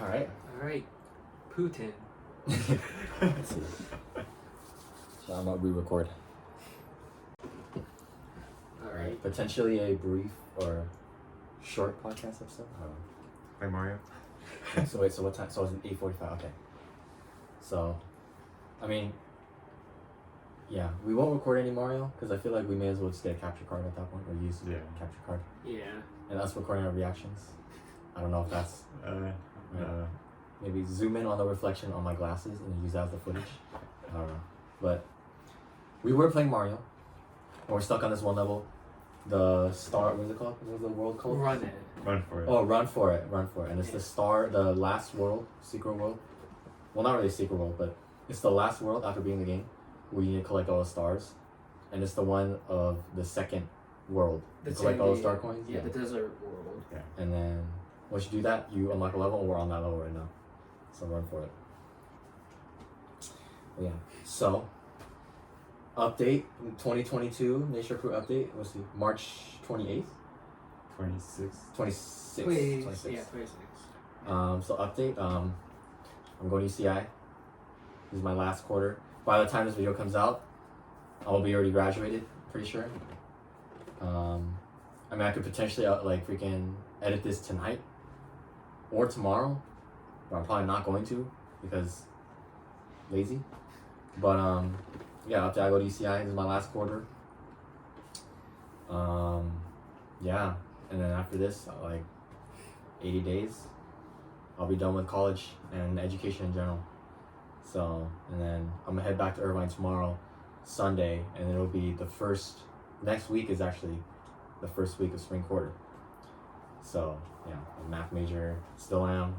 Alright. Putin. Let's see. So I'm gonna re-record. Alright. Potentially a brief or short podcast episode. Like Mario? So wait, so what time? So it's 8:45. Okay. So, I mean, yeah, we won't record any Mario because I feel like we may as well just get a capture card at that point, or use the capture card. Yeah. And us recording our reactions. I don't know if that's No. maybe zoom in on the reflection on my glasses and use that as the footage. I don't know, but we were playing Mario. And we're stuck on this one level. The star, what is it called? What was the world called? Run it. Run for it. Oh, run for it. And it's the last world, secret world. Well, not really a secret world, but it's the last world after beating the game where you need to collect all the stars. And it's the one of the second world. You collect all the star coins. Yeah, the desert world. Yeah. And then once you do that, you unlock a level, and we're on that level right now. So run for it. But yeah. So, update 2022 Nature Crew update. Let's see, March 28th? 26. 26. Wait, 26. Yeah, 26. So update. I'm going to UCI. This is my last quarter. By the time this video comes out, I'll be already graduated. Pretty sure. I mean, I could potentially freaking edit this tonight or tomorrow, but I'm probably not going to because lazy. But yeah, after I go to UCI, this is my last quarter. Yeah, and then after this, like 80 days, I'll be done with college and education in general. So, and then I'm gonna head back to Irvine tomorrow, Sunday, and it'll be next week is actually the first week of spring quarter. So, yeah, I'm a math major, still am,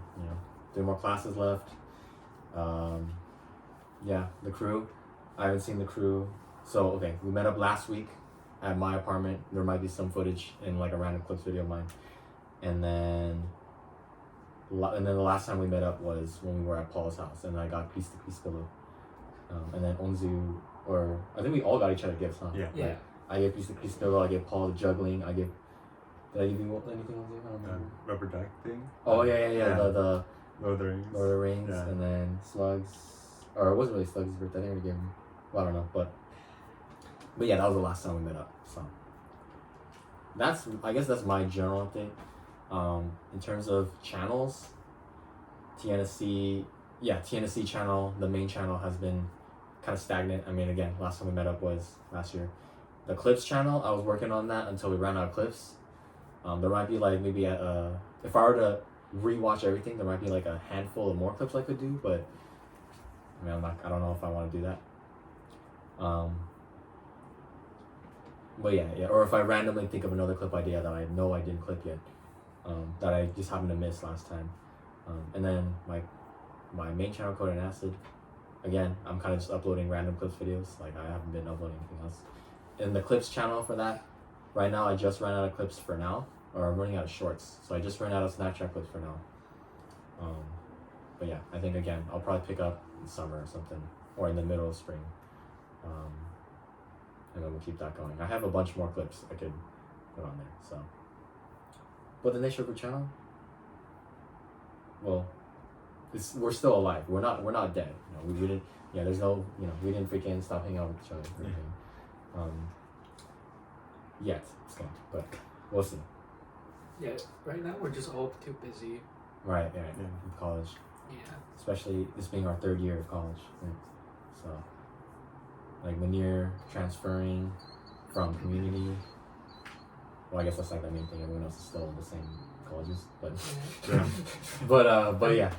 3 more classes left. Yeah, the crew, I haven't seen the crew. So, okay, we met up last week at my apartment. There might be some footage in like a random clips video of mine. And then the last time we met up was when we were at Paul's house, and I got piece to piece pillow. And then Onzu, or I think we all got each other gifts, huh? Yeah. Yeah. Like, I gave piece to piece pillow. I gave Paul the juggling. Did I give you anything, Onzu? I don't remember. Rubber duck thing? Oh yeah. The Lord of the Rings. Lord of the Rings, Yeah. and then Slugs, or it wasn't really Slugs' birthday. I didn't really give him. Well, I don't know, but yeah, that was the last time we met up. So I guess that's my general update. In terms of channels, TNSC channel, the main channel has been kind of stagnant. I mean, again, last time we met up was last year. The clips channel, I was working on that until we ran out of clips. There might be like maybe if I were to rewatch everything, there might be like a handful of more clips I could do, but I mean, I don't know if I want to do that. But yeah, or if I randomly think of another clip idea that I know I didn't clip yet, that I just happened to miss last time. And then my main channel, Code and Acid, again, I'm kind of just uploading random clips videos. Like, I haven't been uploading anything else. In the clips channel for that, right now I just ran out of clips for now, or I'm running out of shorts. So I just ran out of Snapchat clips for now. But yeah, I think again, I'll probably pick up in summer or something, or in the middle of spring. And then we'll keep that going. I have a bunch more clips I could put on there, so. But the Nature Group channel, well, we're still alive. We're not dead. We didn't. Yeah, there's no. We didn't freaking stop hanging out with each other. Or anything. Yet, still, but we'll see. Yeah, right now we're just all too busy. Right. Yeah. With college. Yeah. Especially this being our 3rd year of college. Right? So, like when you're transferring from community. Well, I guess that's like the main thing. Everyone else is still in the same colleges, but Yeah.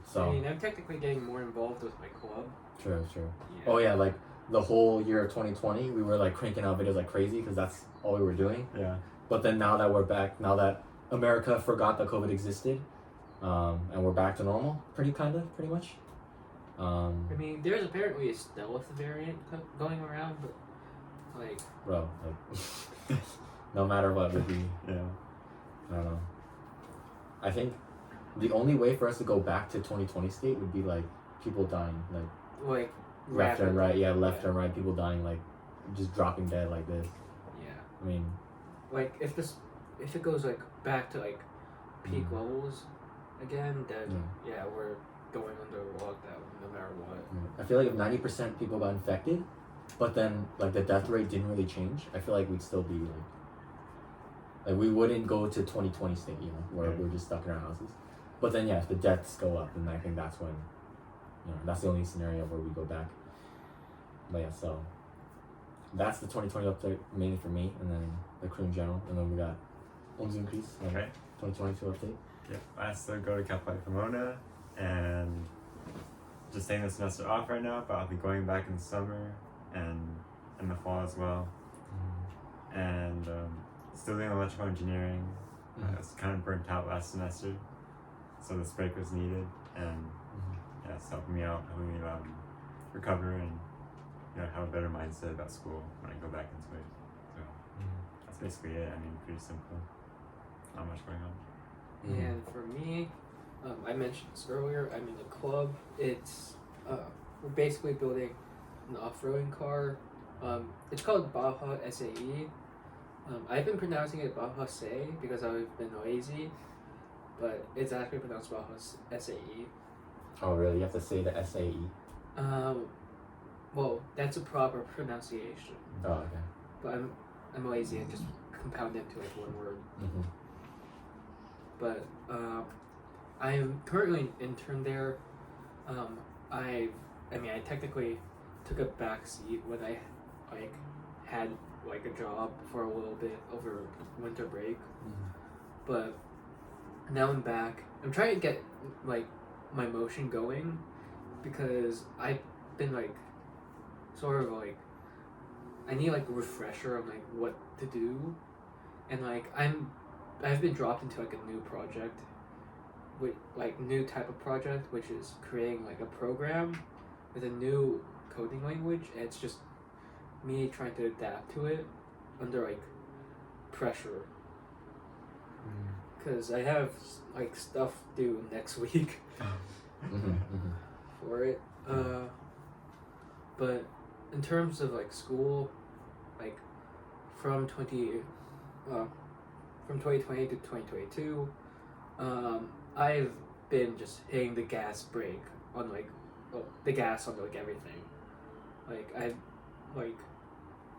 So I mean, I'm technically getting more involved with my club. True. Yeah. Oh yeah, like the whole year of 2020, we were like cranking out videos like crazy because that's all we were doing. Yeah. But then now that we're back, now that America forgot that COVID existed, and we're back to normal, pretty much. I mean, there's apparently a stealth variant going around, but like, bro, like no matter what would be. Yeah. I don't know. I think the only way for us to go back to 2020 state would be like people dying, like left and right. Yeah, left and right, people dying, like just dropping dead like this. Yeah. I mean, like if it goes like back to like peak levels, again, then yeah, we're going under lockdown no matter what. I feel like if 90% people got infected, but then like the death rate didn't really change, I feel like we'd still be like we wouldn't go to 2020 state, you know, where we're just stuck in our houses. But then yeah, if the deaths go up, then I think that's when, you know, that's the only scenario where we go back. But yeah, so that's the 2020 update mainly for me, and then the crew in general, and then we got increase, Okay. 2022 update. Yep. I still go to Capital Pomona and just taking the semester off right now, but I'll be going back in the summer and in the fall as well. And still doing electrical engineering. I was kind of burnt out last semester, so this break was needed, and yeah, it's helping me out, helping me recover and, you know, have a better mindset about school when I go back into it. So that's basically it. I mean, pretty simple. Not much going on. And for me, I mentioned this earlier. I'm in a club. It's we're basically building an off-roading car. It's called Baja SAE. I've been pronouncing it Baja SAE because I've been lazy, but it's actually pronounced Baja SAE. Oh really? You have to say the SAE? Well, that's a proper pronunciation. Oh okay. But I'm lazy and just compound it into like one word. But I am currently an intern there. I mean, I technically took a back seat when I like had like a job for a little bit over winter break, but now I'm back. I'm trying to get like my motion going because I've been like sort of like I need like a refresher on like what to do, and like I've been dropped into like a new project, with like new type of project, which is creating like a program with a new coding language, and it's just me trying to adapt to it under like pressure, because I have like stuff due next week for it. But in terms of like school, like from 2020 to 2022, I've been just hitting the gas brake on like the gas on like everything. Like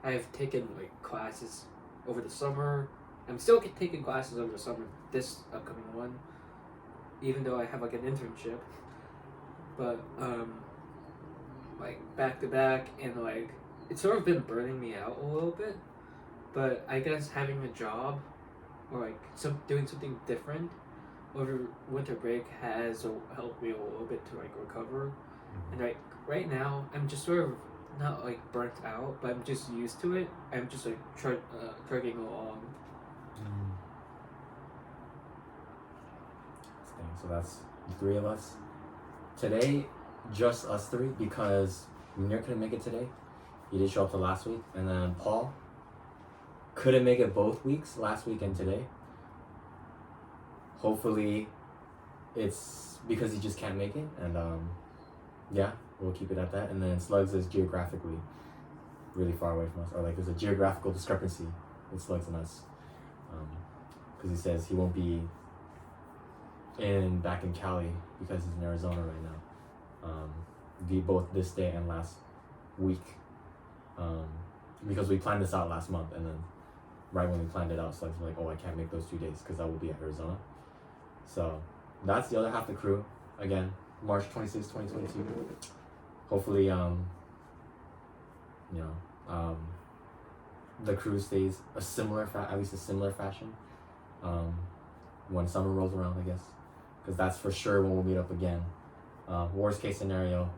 I've taken like classes over the summer. I'm still taking classes over the summer, this upcoming one, even though I have like an internship. But like back to back, and like it's sort of been burning me out a little bit. But I guess having a job or like doing something different over winter break has helped me a little bit to like recover. And like right now I'm just sort of not like burnt out, but I'm just used to it. I'm just like trugging along. So that's the three of us today, just us three, because Munir couldn't make it today. He did show up to last week, and then Paul couldn't make it both weeks, last week and today. Hopefully it's because he just can't make it, and yeah, we'll keep it at that. And then Slugs is geographically really far away from us, or like there's a geographical discrepancy with Slugs and us, because he says he won't be back in Cali because he's in Arizona right now, both this day and last week, because we planned this out last month, and then right when we planned it out, Slugs was like, oh, I can't make those 2 days because I will be at Arizona. So that's the other half of the crew. Again, March 26, 2022. Hopefully, the crew stays at least a similar fashion when summer rolls around, I guess, because that's for sure when we'll meet up again. Worst case scenario,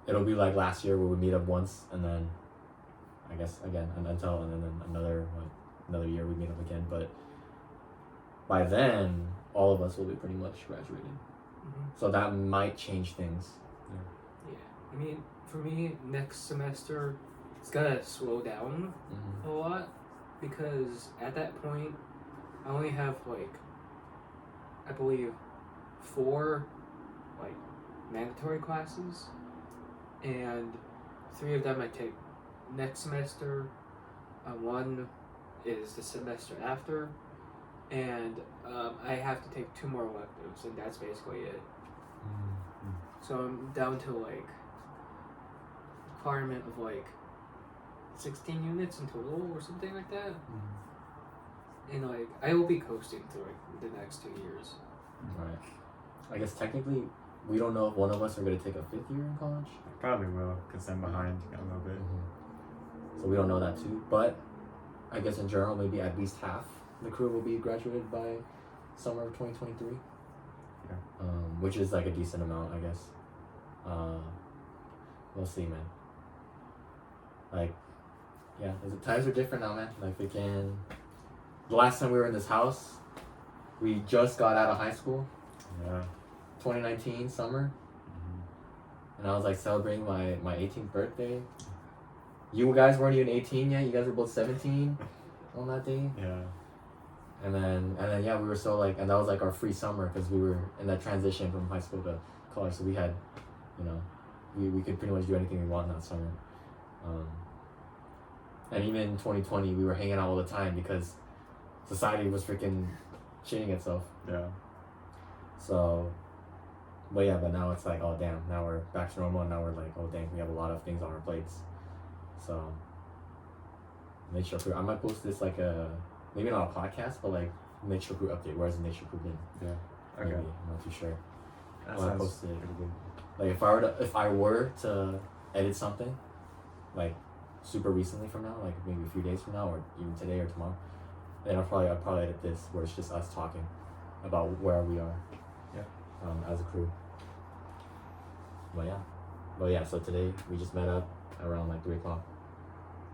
it'll be like last year where we meet up once, and then I guess again and then another year we meet up again. But by then, all of us will be pretty much graduated. So that might change things. Yeah. I mean, for me, next semester, it's gonna slow down a lot, because at that point, I only have like, I believe, 4 like mandatory classes, and 3 of them I take next semester. 1 is the semester after, and I have to take 2 more electives, and that's basically it. So I'm down to like requirement of like 16 units in total or something like that. And like I will be coasting through like the next 2 years. Right. I guess technically we don't know if one of us are gonna take a 5th year in college. Probably will, because I'm behind a little bit. So we don't know that too. But I guess in general, maybe at least half the crew will be graduated by summer of 2023. Yeah. Which is like a decent amount, I guess. We'll see, man. Like, yeah, times are different now, man. Like, the last time we were in this house, we just got out of high school. Yeah. 2019 summer. And I was like celebrating my 18th birthday. You guys weren't even 18 yet. You guys were both 17 on that day. Yeah. And then yeah, we were so like, and that was like our free summer because we were in that transition from high school to college. So we had, you know, we could pretty much do anything we want that summer. And even in 2020, we were hanging out all the time because society was freaking shitting itself. Yeah. So, but now it's like, oh damn, now we're back to normal, and now we're like, oh dang, we have a lot of things on our plates. So, nature crew, I might post this like maybe not a podcast, but like nature crew update. Where's the nature crew been? Yeah. Okay. Maybe, I'm not too sure. That Well, I sounds posted it. pretty good. Like if I were to edit something, like super recently from now, like maybe a few days from now, or even today or tomorrow, then I'll probably edit this where it's just us talking about where we are. Yeah. As a crew. But yeah. So today we just met up around like 3:00.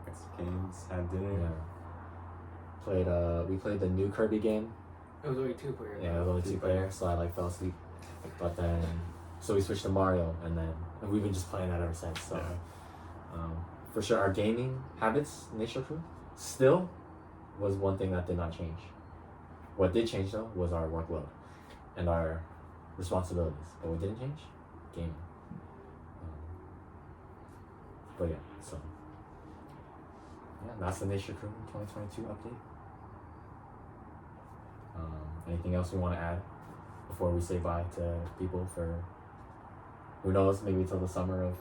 Mexicans had dinner. Yeah. We played the new Kirby game. It was only 2 players. Yeah, it was only 2 players, so I like fell asleep. But then, so we switched to Mario, and we've been just playing that ever since. So, for sure, our gaming habits, nature crew, still was one thing that did not change. What did change though was our workload and our responsibilities. But what didn't change, gaming. But yeah, so yeah, that's the nature crew 2022 update. Anything else we want to add before we say bye to people for who knows, maybe till the summer of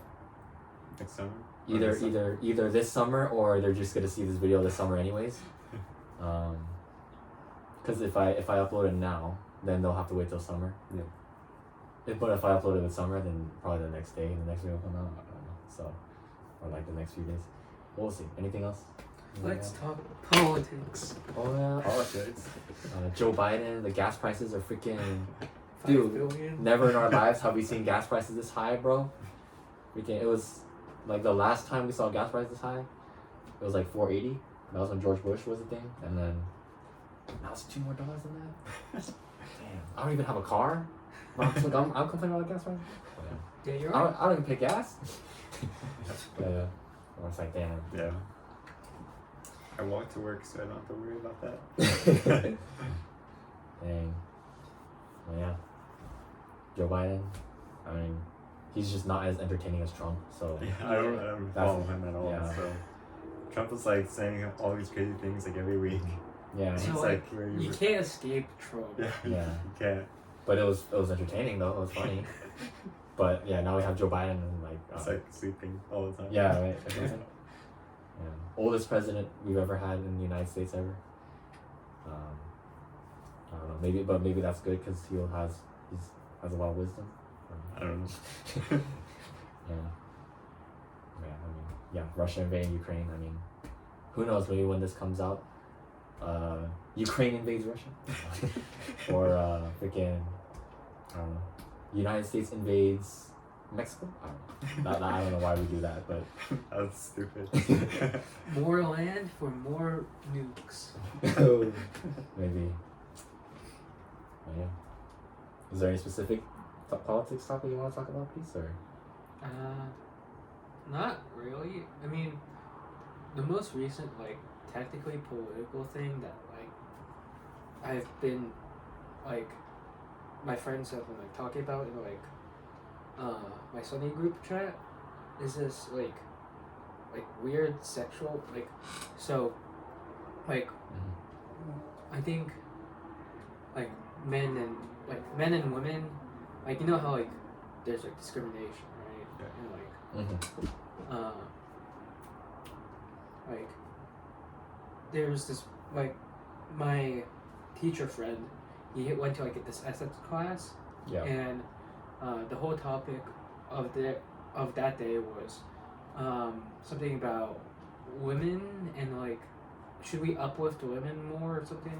Next summer? either this summer, or they're just gonna see this video this summer anyways. Because if I upload it now, then they'll have to wait till summer. Yeah. But if I upload it in summer, then probably the next day the next video will come out. I don't know. So, or like the next few days. We'll see. Anything else? Let's talk politics. Oh yeah. Politics. Joe Biden. The gas prices are freaking. 5 Dude, billion. never in our lives have we seen gas prices this high, bro. Freaking, it was like the last time we saw gas prices this high, it was like $4.80. That was when George Bush was a thing, and then now it's $2 more than that. Damn, I don't even have a car. I'm complaining about gas prices. Yeah, you're I right. don't even pay gas. Yeah. Or it's like, damn. Yeah. I walk to work, so I don't have to worry about that. Dang. Well, yeah. Joe Biden, I mean, he's just not as entertaining as Trump, so. Yeah, I don't follow him at all. Yeah. So Trump is like saying all these crazy things like every week. Yeah. So, It's like, where You can't escape Trump. Yeah. Yeah. You can't. But it was entertaining though, it was funny. But yeah, now we have Joe Biden and like. It's like sleeping all the time. Yeah, right. Yeah. Oldest president we've ever had in the United States ever. I don't know. Maybe that's good because he has a lot of wisdom. I don't know. Yeah. Yeah. I mean, yeah. Russia invading Ukraine. I mean, who knows? Maybe when this comes out, Ukraine invades Russia, or freaking, I don't know. United States invades Mexico. I don't know. I don't know why we do that, but That's stupid. More land for more nukes. maybe. But yeah. Is there any specific politics topic you want to talk about, please, or? Not really. I mean, the most recent, like, technically political thing that, like, I've been, like, my friends have been, like, talking about in, like, my Sunday group chat is this, like weird sexual, like, so, like, I think like men and women, like you know how like there's like discrimination, right? Yeah. And like Mm-hmm. like there's this like my teacher friend, he went to like this ethics class, Yeah. and the whole topic of that day was something about women and like should we uplift women more or something.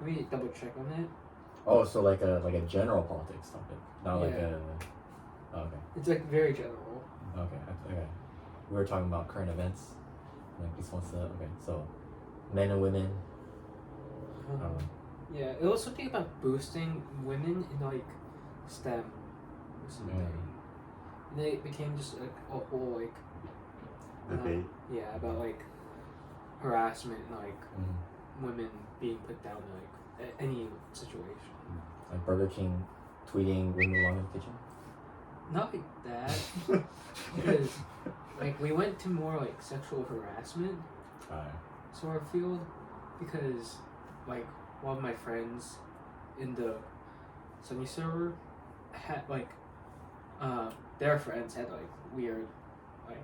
Let me double check on it. Oh, so like a general politics topic, not like Yeah. a. Okay. It's like very general. Okay. Okay. We were talking about current events. Like this one's okay. So, men and women. Yeah, it was something about boosting women in like STEM or something. And it became just like a whole like Debate. yeah, about like harassment and like Mm-hmm. women being put down in like any situation. Like Burger King tweeting women belong in the kitchen. Not like that, because like we went to more like sexual harassment sort of field, because like one of my friends in the Sunny server had like their friends had like weird like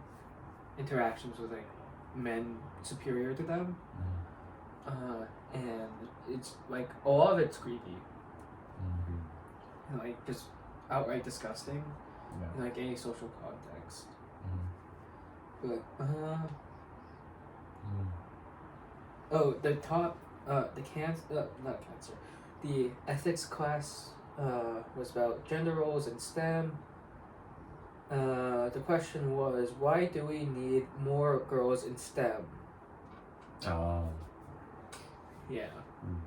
interactions with like men superior to them, and it's like a lot of it's creepy Mm-hmm. and like just outright disgusting Yeah. in like any social context. Mm-hmm. But oh, the top not cancer, the ethics class was about gender roles in STEM. The question was, why do we need more girls in STEM? Oh. Yeah. Mm.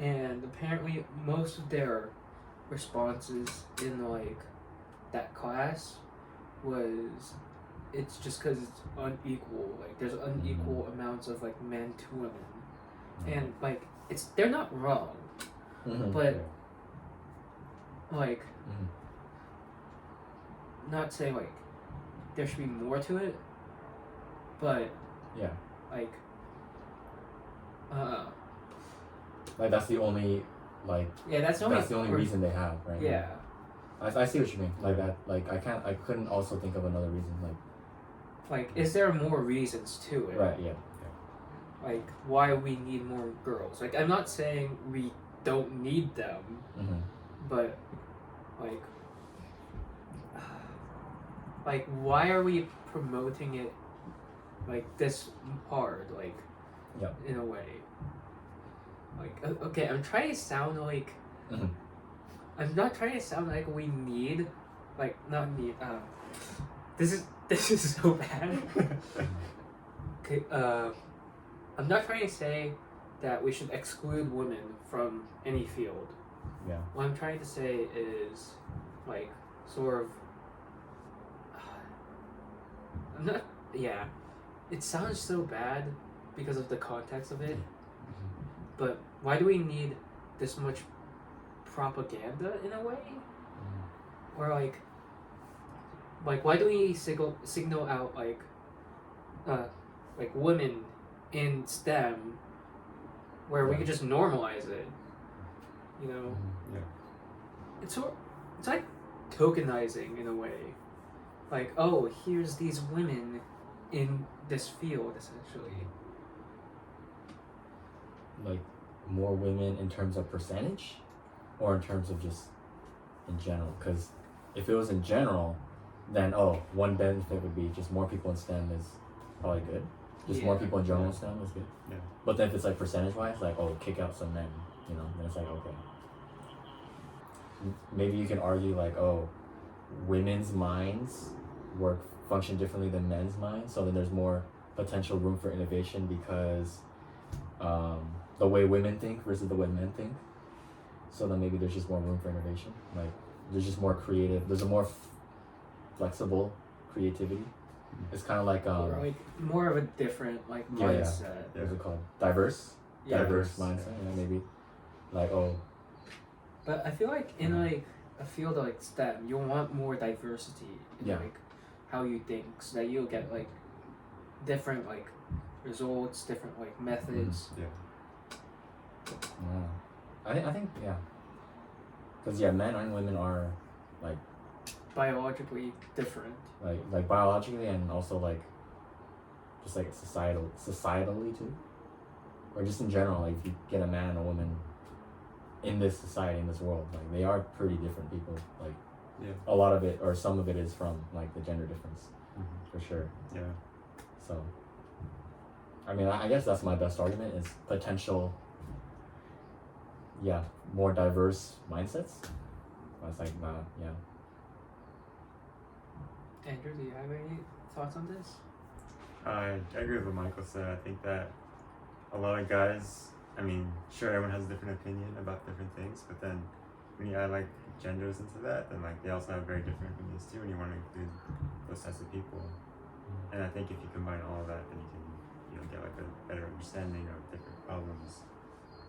And apparently most of their responses in like that class was it's just because it's unequal. Like there's unequal amounts of like men to women, and like they're not wrong, Mm-hmm. but like Mm-hmm. not saying like there should be more to it, but Yeah. like Like that's the only like yeah, that's the only reason they have, right? Yeah. I see what you mean. Like that. Like I couldn't also think of another reason. Like, is there more reasons to it? Right. Yeah. Like, why we need more girls? Like, I'm not saying we don't need them, Mm-hmm. but like, why are we promoting it like this hard? Like, Yep. in a way. Like, okay, I'm trying to sound like. Mm-hmm. I'm not trying to sound like we need, like, not need. This is so bad. Okay, I'm not trying to say that we should exclude women from any field. Yeah. What I'm trying to say is, like, sort of. I'm not. Yeah, it sounds so bad because of the context of it. But why do we need this much propaganda in a way? Or like why do we signal out like women in STEM where we could just normalize it? You know, Yeah. it's like tokenizing in a way. Like, oh, here's these women in this field essentially. Like more women in terms of percentage, or in terms of just in general? Because if it was in general, then one benefit would be just more people in STEM is probably good. Just more people in general in STEM is good. Yeah. But then if it's like percentage wise, like kick out some men, then it's like okay. Maybe you can argue like women's minds function differently than men's minds, so then there's more potential room for innovation because the way women think versus the way men think. So then maybe there's just more room for innovation. Like there's just more creative. There's a more flexible creativity. It's kind of like or like more of a different like Yeah. mindset. What's it called? Diverse Diverse, mindset. Yeah, maybe like But I feel like in like a field like STEM, you'll want more diversity in like how you think, so that you'll get like different like results, different like methods. Yeah. I think yeah. Because yeah, men and women are like biologically different. like biologically and also like just like societally too, or just in general. Like if you get a man and a woman in this society, in this world, like they are pretty different people. Like Yeah. a lot of it or some of it is from like the gender difference, Mm-hmm. for sure. Yeah. So I mean, I guess that's my best argument is potential. Yeah, more diverse mindsets. I was like, yeah. Andrew, do you have any thoughts on this? I agree with what Michael said. I think that a lot of guys, I mean, sure, everyone has a different opinion about different things, but then when you add like genders into that, then like they also have very different opinions too, and you want to include those types of people. And I think if you combine all of that, then you can, get like a better understanding of different problems,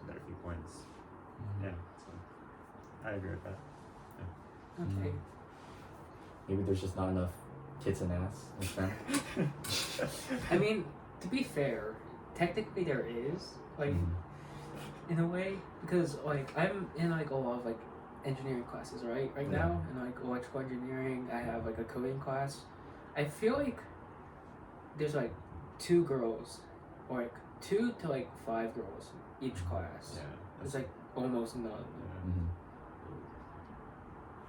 better viewpoints. Yeah, so I agree with that. Okay. Maybe there's just not enough tits and ass in STEM. I mean, to be fair, technically there is, like, in a way, because like I'm in like a lot of like engineering classes, right Yeah. now, in like electrical engineering. I have like a coding class. I feel like there's like 2 girls, or like 2 to like 5 girls each class. Yeah. It's like almost none. Mhm.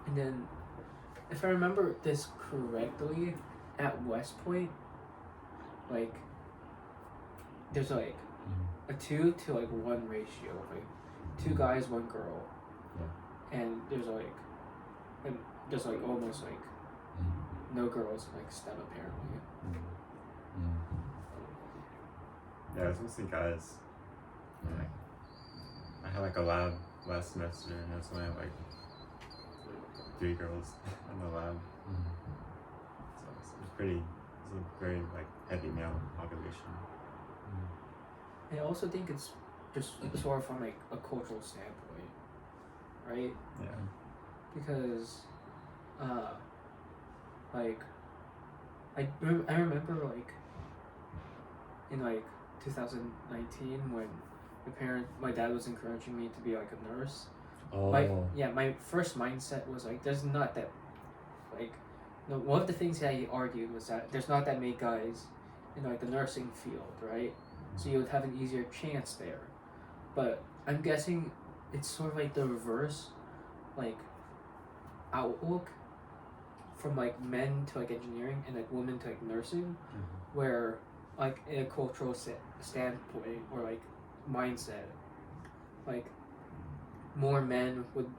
And then, if I remember this correctly, at West Point, like, there's like a 2 to like 1 ratio, like 2 guys, 1 girl. Yeah. And there's like almost like no girls in like STEM apparently. Yeah, it's mostly guys. Like, I had like a lab last semester, and that's when I had like 3 girls in the lab. So it's a very like heavy male population. I also think it's just sort of from like a cultural standpoint, right? Yeah. Because, like, I remember like in like 2019 when my dad was encouraging me to be like a nurse. Oh. My first mindset was like, there's not that, like, no, one of the things that he argued was that there's not that many guys in like the nursing field, right? So you would have an easier chance there. But I'm guessing it's sort of like the reverse, like, outlook from like men to like engineering and like women to like nursing, where like in a cultural standpoint or like mindset, like more men would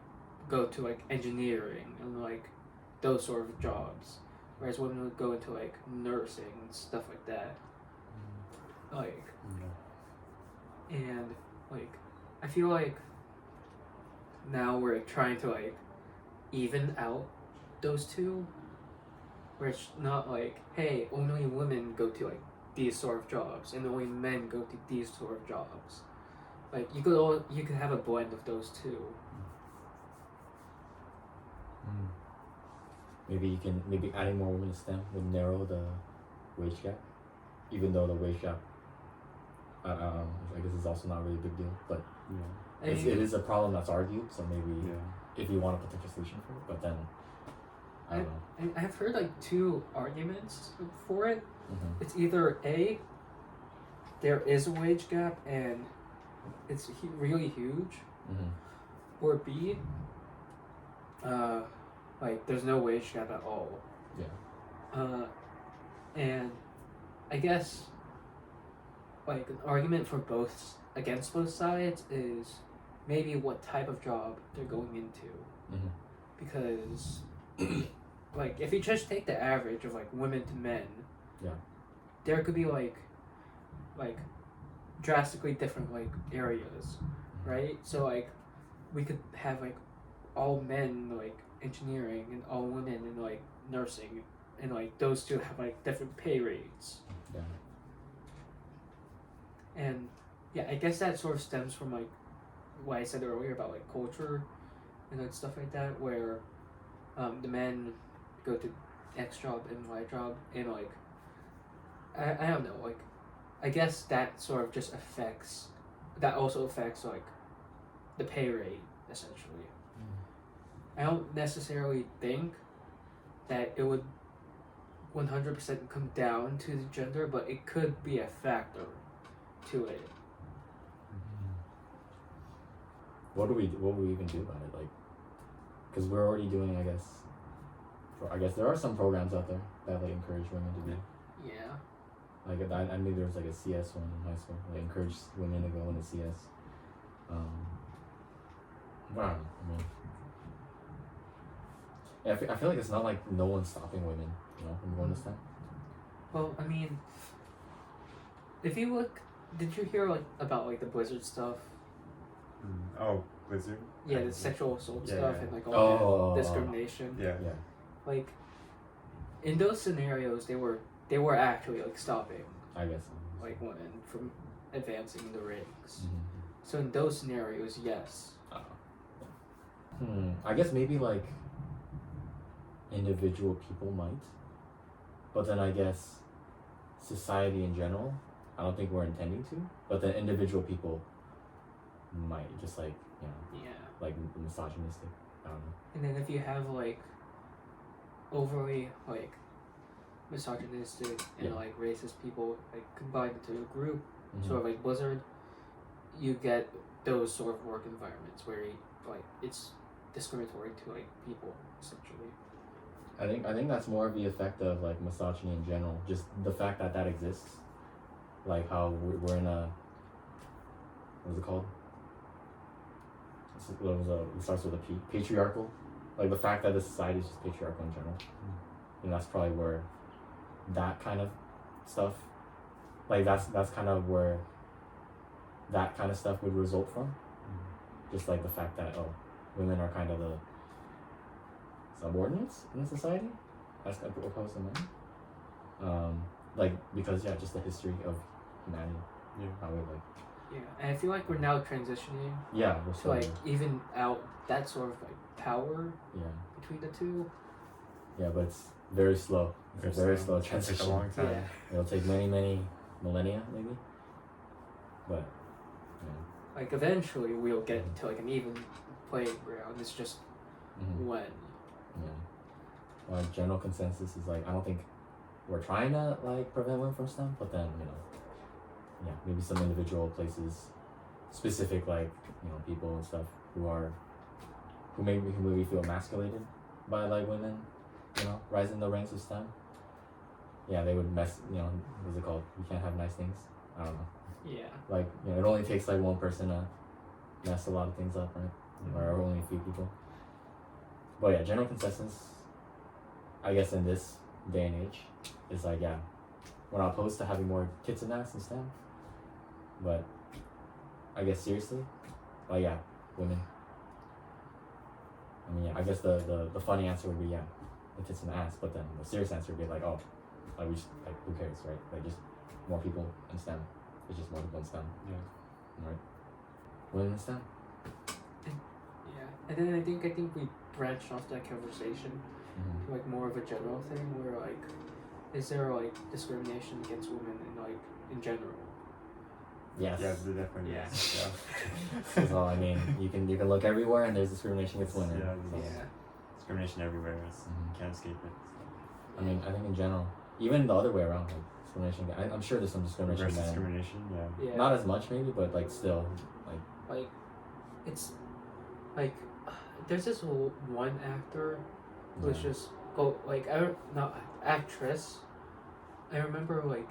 go to like engineering and like those sort of jobs, whereas women would go into like nursing and stuff like that. Like, and like I feel like now we're trying to like even out those two, where it's not like, hey, only women go to like these sort of jobs and only men go to these sort of jobs. Like you could have a blend of those two. Maybe adding more women to STEM would narrow the wage gap, even though the wage gap, I guess it's also not really a big deal, but it is a problem that's argued. So maybe if you want a potential solution for it, but then I don't know. I've heard like 2 arguments for it. Mm-hmm. It's either A, there is a wage gap and it's really huge, or B, like there's no wage gap at all. Yeah. And I guess like an argument for against both sides is maybe what type of job they're going into, because like if you just take the average of like women to men, there could be like drastically different like areas, right? So like we could have like all men like engineering and all women in like nursing, and like those 2 have like different pay rates. And I guess that sort of stems from like what I said earlier about like culture and like stuff like that, where the men go to X job and Y job, and like I don't know, like I guess that sort of just also affects like the pay rate essentially. I don't necessarily think that it would 100% come down to the gender, but it could be a factor to it. What would we even do about it? Like, because we're already doing, I guess there are some programs out there that like encourage women to be. Yeah. Like I knew there was like a CS one in high school. They encourage women to go into CS. But I don't know. I mean, yeah, I feel like it's not like no one's stopping women, from going to STEM. Well, I mean, if you look, did you hear like about like the Blizzard stuff? Oh, Blizzard? Yeah, the sexual assault Yeah, stuff yeah. and like all the Oh. discrimination. Yeah. Yeah. Like, in those scenarios, they were actually like stopping I guess. like women from advancing in the ranks. Mhm. So in those scenarios, yes. I guess maybe like individual people might, but then I guess society in general, I don't think we're intending to, but then individual people might just like Yeah. like misogynistic. I don't know. And then if you have like overly like misogynistic and Yeah. like racist people like combined into a group, Mhm. sort of like Blizzard, you get those sort of work environments where like it's discriminatory to like people essentially. I think that's more of the effect of like misogyny in general, just the fact that exists, like how we're in a, what's it called? It starts with a P. Patriarchal, like the fact that the society is just patriarchal in general, and that's probably where that kind of stuff, like that's kind of where that kind of stuff would result from, just like the fact that women are kind of the subordinates in society as opposed to men, like because just the history of humanity, how we like. Yeah, and I feel like we're now transitioning We're to still like even out that sort of like power yeah between the two. but it's very slow. It's a very slow It'll take transition. a long time. Yeah. It'll take many millennia maybe, but Like eventually we'll get to like an even playing ground. It's just when. General consensus is like I don't think we're trying to like prevent women from STEM, but then maybe some individual places, specific like people and stuff who maybe feel emasculated by like women, rising the ranks of STEM. Yeah, they would mess. What's it called? You can't have nice things. I don't know. Yeah. Like it only takes like one person to mess a lot of things up, right? Or only a few people. But yeah, general consensus, I guess in this day and age, is like we're not opposed to having more kids and ass in STEM. But I guess seriously, women. I mean, I guess the funny answer would be the tits and the ass, but then the serious answer would be like, we just, like who cares, right? Like just more people in STEM. It's just more people in STEM. Yeah. Right. Women in STEM. Yeah, and then I think we branched off that conversation to like more of a general thing where like, is there like discrimination against women in general? Yes. Yeah, there definitely Yeah. is. So I mean, you can look everywhere and there's discrimination against women. Yeah, So, there's discrimination everywhere. You can't escape it. I mean, I think in general, even the other way around, like discrimination. I'm sure there's some discrimination. Reverse men. discrimination, yeah. Yeah. Not as much maybe, but like still, Like, it's like there's this one actor who was just actress. I remember like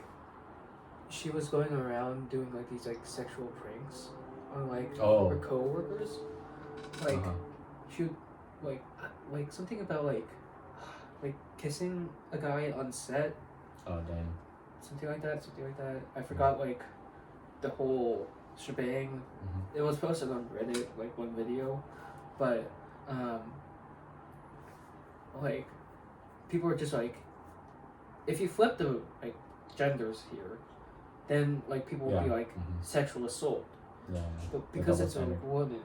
she was going around doing like these like sexual pranks on like her coworkers. Like she would like something about like kissing a guy on set. Oh damn. Something like that. I forgot like the whole shebang. It was posted on Reddit, like one video, but like people were just like, if you flip the like genders here, then like people would be like sexual assault. Yeah. But because it's a standard. woman,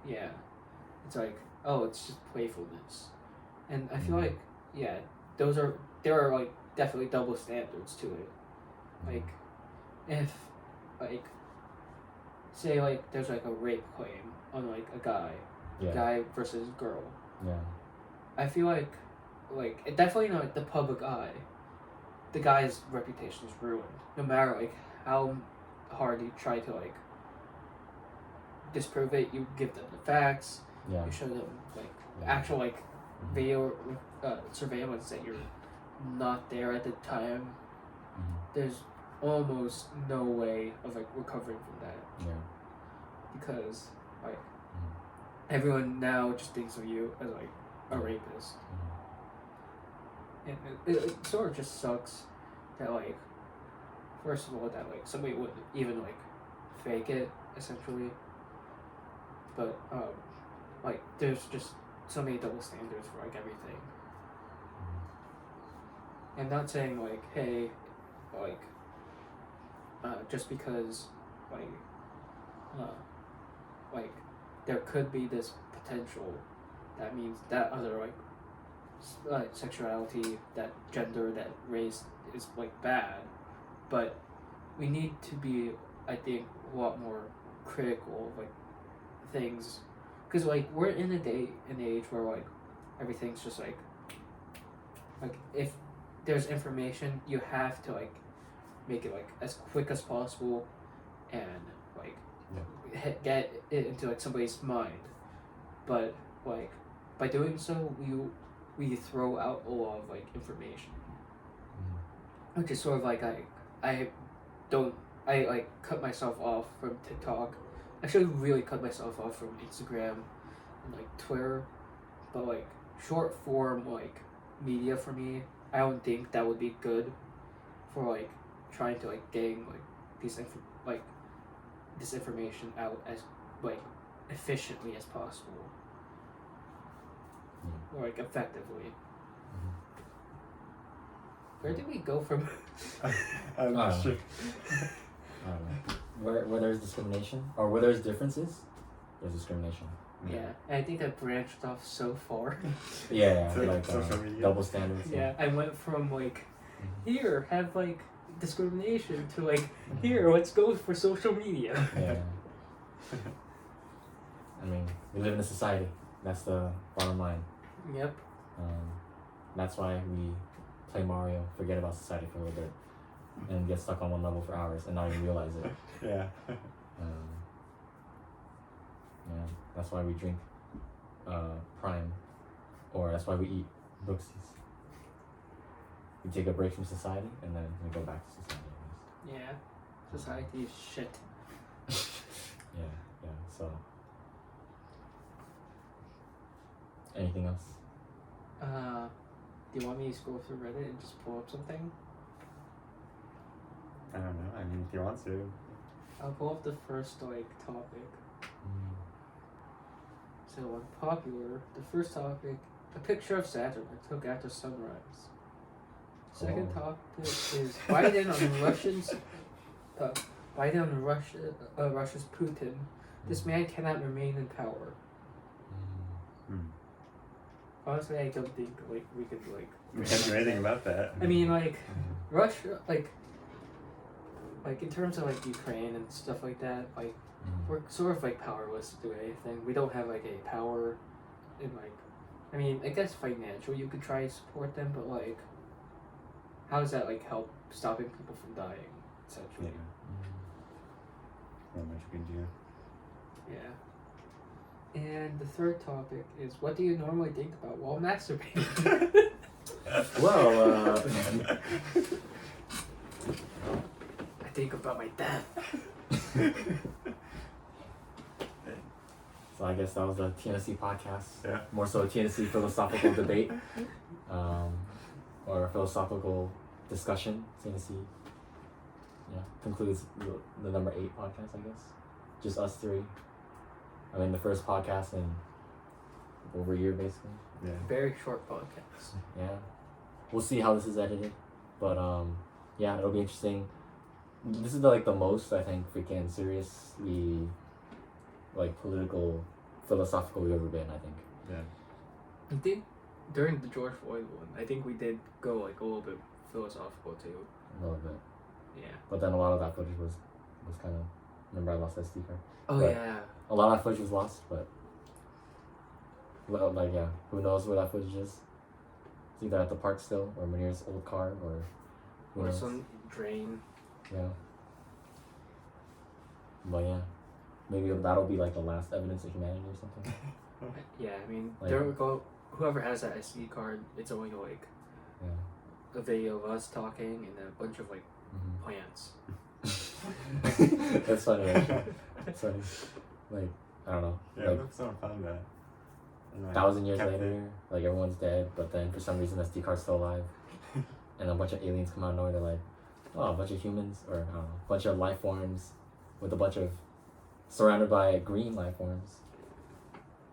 it's like, oh, it's just playfulness, and I feel like there are like definitely double standards to it. Like, if like say like there's like a rape claim on like a guy, Yeah. guy versus girl. Yeah. I feel like it definitely not like the public eye. The guy's reputation is ruined. No matter like how hard you try to like disprove it, you give them the facts. Yeah. You show them like Yeah. actual like Mhm. video surveillance that you're not there at the time. Mhm. There's almost no way of like recovering from that Yeah. because like Mhm. everyone now just thinks of you as like a Yeah. rapist. Mhm. And it sort of just sucks that like first of all that like somebody would even like fake it essentially, but like there's just so many double standards for like everything. I'm not saying like hey like just because like like there could be this potential that means that other like sexuality, that gender, that race is like bad, but we need to be, I think, a lot more critical of like things, because like we're in an age where like everything's just like if there's information, you have to like make it like as quick as possible, and like get it into like somebody's mind, but like by doing so we throw out a lot of like information, which is sort of like I like cut myself off from TikTok. I should really cut myself off from Instagram and like Twitter, but like short form like media for me, I don't think that would be good for like trying to like getting like this information out as like efficiently as possible. Or like effectively. Where did we go from? I'm not sure. I don't know. Where there's discrimination or where there's differences, there's discrimination. Yeah, and I think I branched off so far. Yeah, So, like social media. double standards. Yeah, I went from like here have like discrimination to like here let's go for social media. Yeah. I mean, we live in a society. That's the bottom line. Yep. That's why we play Mario, forget about society for a little bit, and get stuck on one level for hours and not even realize it. Yeah. Yeah, that's why we drink Prime, or that's why we eat Brooksies. We take a break from society and then we go back to society. Yeah. Society is shit. Yeah, so. Anything else? Do you want me to scroll through Reddit and just pull up something? I don't know. I mean, if you want to. I'll pull up the first like topic. So unpopular. The first topic, a picture of Saturn I took after sunrise. Second topic is Biden on Russians. Biden on Russia's Putin. This man cannot remain in power. Honestly, I don't think like we could like. We can't do anything about that. I mean, like Russia, like in terms of like Ukraine and stuff like that, like we're sort of like powerless to do anything. We don't have like a power in like. I mean, I guess financial you could try to support them, but like, how does that like help stopping people from dying? Essentially. Not much you can do. Yeah. And the third topic is, what do you normally think about while masturbating? Well, I think about my death. so I guess that was the TNSC podcast. Yeah. More so a TNSC philosophical debate, or a philosophical discussion. TNSC. Yeah, concludes the number 8 podcast, I guess. Just us 3. I mean, the first podcast in over a year, basically. Yeah. Very short podcast. Yeah. We'll see how this is edited. But, yeah, it'll be interesting. This is the most, I think, freaking seriously, political, philosophical we've ever been, I think. Yeah. I think during the George Floyd one, I think we did go, a little bit philosophical, too. A little bit. Yeah. But then a lot of that footage was kind of... Remember I lost that SD card? Oh, But- yeah. a lot of that footage was lost, but like yeah, who knows where that footage is? It's either at the park still, or Munir's old car, or who Or knows? some drain. Yeah. But yeah, maybe that'll be like the last evidence of humanity or something. Yeah, I mean, Like- there we go. Whoever has that SD card, it's only like Yeah. a video of us talking and then a bunch of like Mhm. plants. That's funny. Actually. That's funny. Like I don't know. Yeah, Like what if someone found that? And, like, 1,000 years kept later, it? like everyone's dead, but then for some reason SD card's still alive, and a bunch of aliens come out of nowhere. They're like, oh, a bunch of humans, or I don't know, a bunch of life forms, with a bunch of surrounded by green life forms,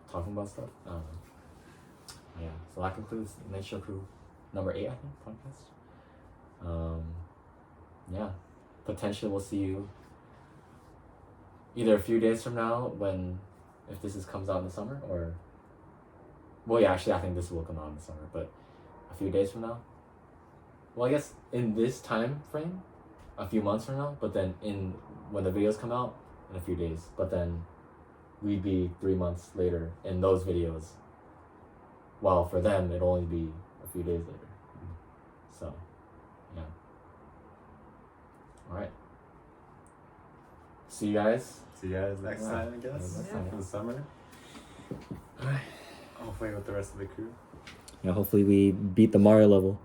talking about stuff. I don't know. Yeah. So that concludes Nature Crew number 8, I think, podcast. Yeah. Potentially we'll see you either a few days from now if this comes out in the summer, or well, yeah, actually I think this will come out in the summer, but a few days from now. Well, I guess in this time frame, a few months from now, but then when the videos come out in a few days, but then we'd be 3 months later in those videos. While for them it'll only be a few days later. So, yeah. All right. See you guys. See you guys next Yeah. time, I guess. Next time. In the summer. Hopefully with the rest of the crew. Yeah, hopefully we beat the Mario level.